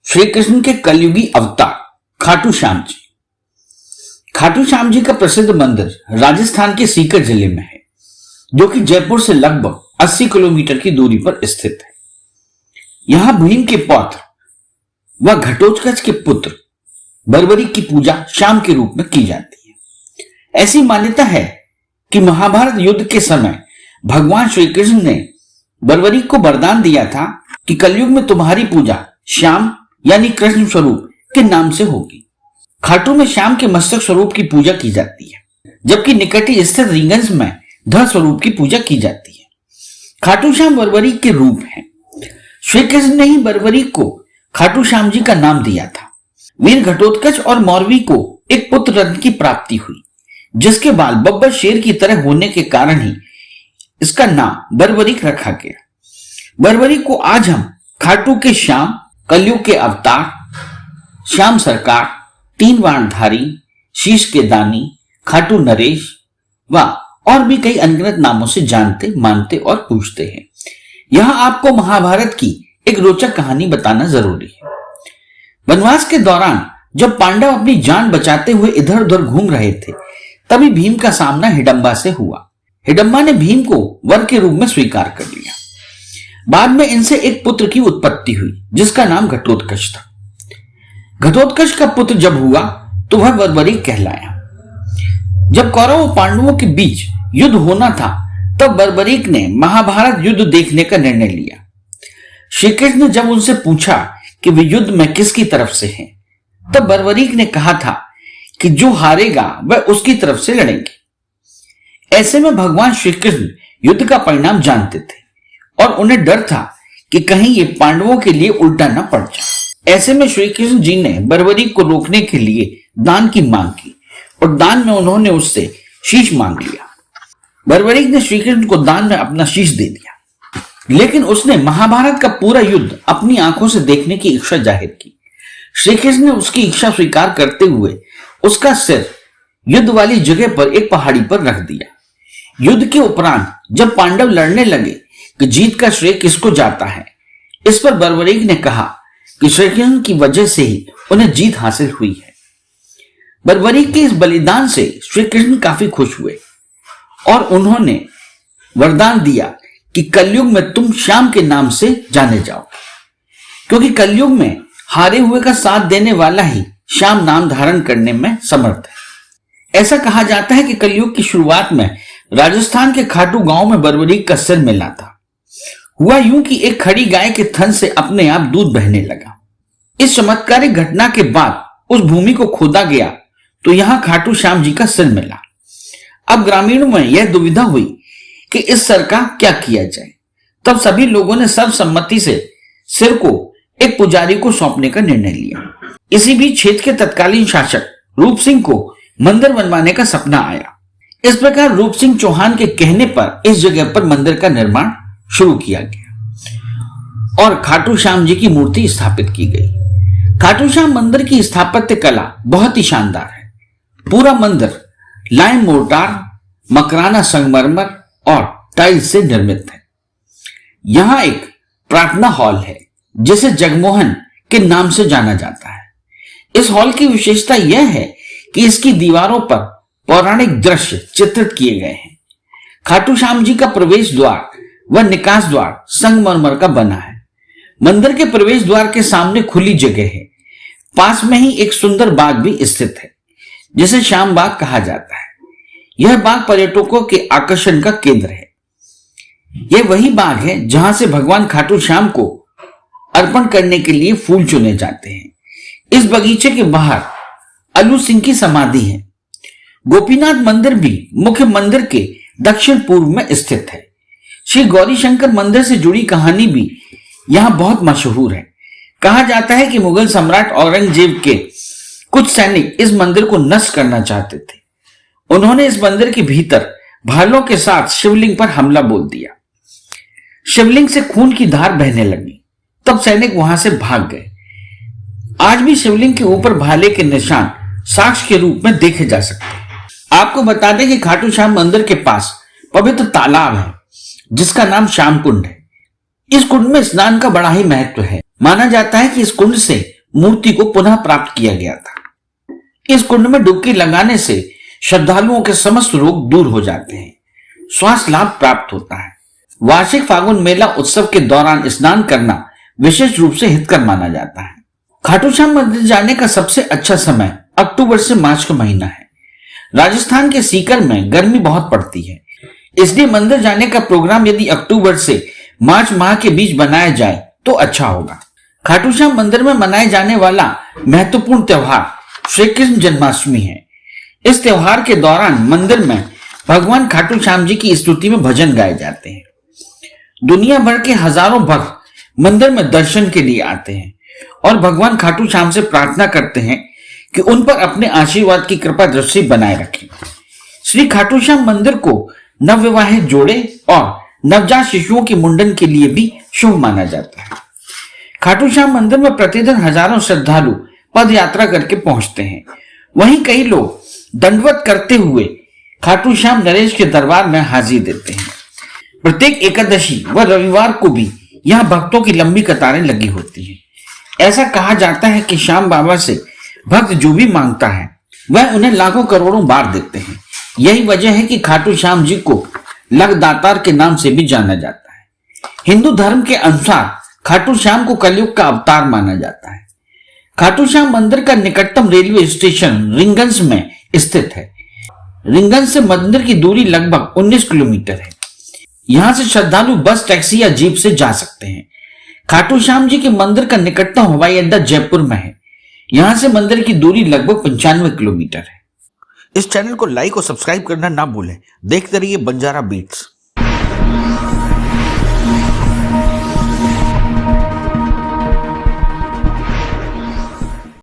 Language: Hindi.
श्री कृष्ण के कलयुगी अवतार खाटू श्याम जी। खाटू श्याम जी का प्रसिद्ध मंदिर राजस्थान के सीकर जिले में है, जो कि जयपुर से लगभग 80 किलोमीटर की दूरी पर स्थित है। यहां भीम के पौत्र व घटोत्कच के पुत्र बर्बरीक की पूजा शाम के रूप में की जाती है। ऐसी मान्यता है कि महाभारत युद्ध के समय भगवान श्री कृष्ण ने बर्बरीक को वरदान दिया था कि कलयुग में तुम्हारी पूजा श्याम यानी कृष्ण स्वरूप के नाम से होगी। खाटू में श्याम के मस्तक स्वरूप की पूजा की जाती है, जबकि निकट ही स्थित रिंगंस में धड़ स्वरूप की पूजा की जाती है। खाटू श्याम बर्बरीक के रूप हैं। श्री कृष्ण ने ही बर्बरीक को खाटू श्याम जी का नाम दिया था। वीर घटोत्कच और मौरवी को एक पुत्र रत्न की प्राप्ति हुई, जिसके बाल बब्बर शेर की तरह होने के कारण ही इसका नाम बर्बरीक रखा गया। बर्बरीक को आज हम खाटू के श्याम, कलयुग के अवतार, श्याम सरकार, 3 बाणधारी, शीश के दानी, खाटू नरेश व और भी कई अनगिनत नामों से जानते, मानते और पूछते हैं। यहां आपको महाभारत की एक रोचक कहानी बताना जरूरी है। वनवास के दौरान जब पांडव अपनी जान बचाते हुए इधर उधर घूम रहे थे, तभी भीम का सामना हिडंबा से हुआ। हिडंबा ने भीम को वर के रूप में स्वीकार कर लिया। बाद में इनसे एक पुत्र की उत्पत्ति हुई, जिसका नाम घटोत्कच था। घटोत्कच का पुत्र जब हुआ तो वह बर्बरीक कहलाया। जब कौरव और पांडवों के बीच युद्ध होना था, तब बर्बरीक ने महाभारत युद्ध देखने का निर्णय लिया। श्री कृष्ण ने जब उनसे पूछा कि वे युद्ध में किसकी तरफ से हैं, तब बर्बरीक ने कहा था कि जो हारेगा वह उसकी तरफ से लड़ेंगे। ऐसे में भगवान श्री कृष्ण युद्ध का परिणाम जानते थे और उन्हें डर था कि कहीं ये पांडवों के लिए उल्टा न पड़ जाए। ऐसे में श्री कृष्ण जी ने बर्बरीक को रोकने के लिए दान की मांग की और दान में उन्होंने उससे शीश मांग लिया। बर्बरीक ने श्री कृष्ण को दान में अपना शीश दे दिया, लेकिन उसने महाभारत का पूरा युद्ध अपनी आंखों से देखने की इच्छा जाहिर की। श्री कृष्ण ने उसकी इच्छा स्वीकार करते हुए उसका सिर युद्ध वाली जगह पर एक पहाड़ी पर रख दिया। युद्ध के उपरांत जब पांडव लड़ने लगे कि जीत का श्रेय किसको जाता है, इस पर बर्बरीक ने कहा कि श्री कृष्ण की वजह से ही उन्हें जीत हासिल हुई है। बर्बरीक के इस बलिदान से श्री कृष्ण काफी खुश हुए और उन्होंने वरदान दिया कि कलयुग में तुम श्याम के नाम से जाने जाओ, क्योंकि कलयुग में हारे हुए का साथ देने वाला ही श्याम नाम धारण करने में समर्थ है। ऐसा कहा जाता है कि कलयुग की शुरुआत में राजस्थान के खाटू गांव में बर्बरीक का सिर मिला था। हुआ यूं कि एक खड़ी गाय के थन से अपने आप दूध बहने लगा। इस चमत्कारिक घटना के बाद उस भूमि को खोदा गया तो यहां खाटू श्याम जी का सिर मिला। अब ग्रामीणों में यह दुविधा हुई कि इस सिर का क्या किया जाए। तब सभी लोगों ने सर्वसम्मति से सिर को एक पुजारी को सौंपने का निर्णय लिया। इसी बीच क्षेत्र के तत्कालीन शासक रूप सिंह को मंदिर बनवाने का सपना आया। इस प्रकार रूप सिंह चौहान के कहने पर इस जगह पर मंदिर का निर्माण शुरू किया गया और खाटू श्याम जी की मूर्ति स्थापित की गई। खाटू श्याम मंदिर की स्थापत्य कला बहुत ही शानदार है। पूरा मंदिर लाइम मोर्टार, मकराना संगमरमर और टाइल्स से निर्मित है। यहां एक प्रार्थना हॉल है जिसे जगमोहन के नाम से जाना जाता है। इस हॉल की विशेषता यह है कि इसकी दीवारों पर पौराणिक दृश्य चित्रित किए गए हैं। खाटू श्याम जी का प्रवेश द्वार व निकास द्वार संगमरमर का बना है। मंदिर के प्रवेश द्वार के सामने खुली जगह है। पास में ही एक सुंदर बाग भी स्थित है, जिसे श्याम बाग कहा जाता है। यह बाग पर्यटकों के आकर्षण का केंद्र है। यह वही बाग है जहां से भगवान खाटू श्याम को अर्पण करने के लिए फूल चुने जाते हैं। इस बगीचे के बाहर अलू सिंह की समाधि है। गोपीनाथ मंदिर भी मुख्य मंदिर के दक्षिण पूर्व में स्थित है। श्री गौरी शंकर मंदिर से जुड़ी कहानी भी यहां बहुत मशहूर है। कहा जाता है कि मुगल सम्राट औरंगजेब के कुछ सैनिक इस मंदिर को नष्ट करना चाहते थे। उन्होंने इस मंदिर के भीतर भालों के साथ शिवलिंग पर हमला बोल दिया। शिवलिंग से खून की धार बहने लगी। तब सैनिक वहां से भाग गए। आज भी शिवलिंग के ऊपर भाले के निशान साक्ष्य के रूप में देखे जा सकते हैं। आपको बता दें कि खाटू श्याम मंदिर के पास पवित्र तालाब है, जिसका नाम श्याम कुंड है। इस कुंड में स्नान का बड़ा ही महत्व है। माना जाता है कि इस कुंड से मूर्ति को पुनः प्राप्त किया गया था। इस कुंड में डुबकी लगाने से श्रद्धालुओं के समस्त रोग दूर हो जाते हैं, स्वास्थ्य लाभ प्राप्त होता है। वार्षिक फागुन मेला उत्सव के दौरान स्नान करना विशेष रूप से हितकर माना जाता है। खाटू श्याम मंदिर जाने का सबसे अच्छा समय अक्टूबर से मार्च का महीना है। राजस्थान के सीकर में गर्मी बहुत पड़ती है, इसलिए मंदिर जाने का प्रोग्राम यदि अक्टूबर से मार्च माह के बीच बनाया जाए तो अच्छा होगा। खाटू श्याम मंदिर में मनाए जाने वाला महत्वपूर्ण त्योहार श्री कृष्ण जन्माष्टमी है। इस त्योहार के दौरान मंदिर में भगवान खाटू श्याम जी की स्तुति में भजन गाए जाते हैं। दुनिया भर के हजारों भक्त मंदिर में दर्शन के लिए आते हैं और भगवान खाटू श्याम से प्रार्थना करते हैं कि उन पर अपने आशीर्वाद की कृपा दृष्टि बनाए रखें। श्री खाटू श्याम मंदिर को नवविवाहित जोड़े और नवजात शिशुओं के मुंडन के लिए भी शुभ माना जाता है। खाटू श्याम मंदिर में प्रतिदिन हजारों श्रद्धालु पद यात्रा करके पहुंचते हैं। वहीं कई लोग दंडवत करते हुए खाटू श्याम नरेश के दरबार में हाजिरी देते हैं। प्रत्येक एकादशी व रविवार को भी यहाँ भक्तों की लंबी कतारें लगी होती हैं। ऐसा कहा जाता है कि श्याम बाबा से भक्त जो भी मांगता है वह उन्हें लाखों करोड़ों बार देते हैं। यही वजह है कि खाटू श्याम जी को लखदातार के नाम से भी जाना जाता है। हिंदू धर्म के अनुसार खाटू श्याम को कलयुग का अवतार माना जाता है। खाटू श्याम मंदिर का निकटतम रेलवे स्टेशन रिंगंस में स्थित है। रिंगंस से मंदिर की दूरी लगभग 19 किलोमीटर है। यहां से श्रद्धालु बस, टैक्सी या जीप से जा सकते हैं। खाटू श्याम जी के मंदिर का निकटतम हवाई अड्डा जयपुर में है। यहां से मंदिर की दूरी लगभग 95 किलोमीटर है। इस चैनल को लाइक और सब्सक्राइब करना ना भूलें। देखते रहिए बंजारा बीट्स।